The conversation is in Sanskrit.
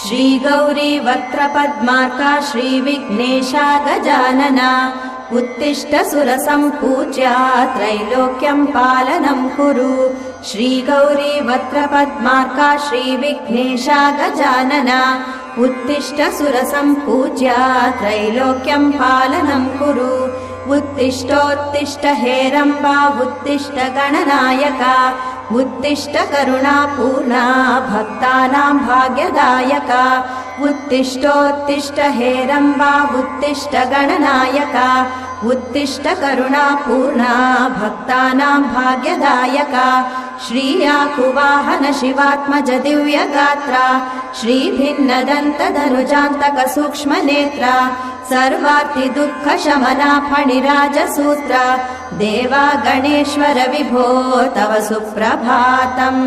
श्रीगौरी वक्त्रपद्मार्का श्रीविघ्नेशा गजानना उत्तिष्ठ सुरसम्पूज्या त्रैलोक्यं पालनं कुरु। श्रीगौरी वक्त्रपद्मार्का श्रीविघ्नेशा गजानना उत्तिष्ठ सुरसम्पूज्या त्रैलोक्यं पालनं कुरु। उत्तिष्ठोत्तिष्ठ हेरम्बा उत्तिष्ठ गणनायका उत्तिष्ठ करुणापूर्णा भक्तानां भाग्यदायका। उत्तिष्ठोत्तिष्ठ हेरम्बा उत्तिष्ठ गणनायका उत्तिष्ठ करुणापूर्णा भक्तानां भाग्यदायका। श्रीयाकुवाहन शिवात्मज दिव्यगात्रा श्रीभिन्नदन्तधनुजान्तक सूक्ष्मनेत्रा सर्वार्ति दुःखशमना फणिराजसूत्रा देवा गणेश्वर विभो तव सुप्रभातम्।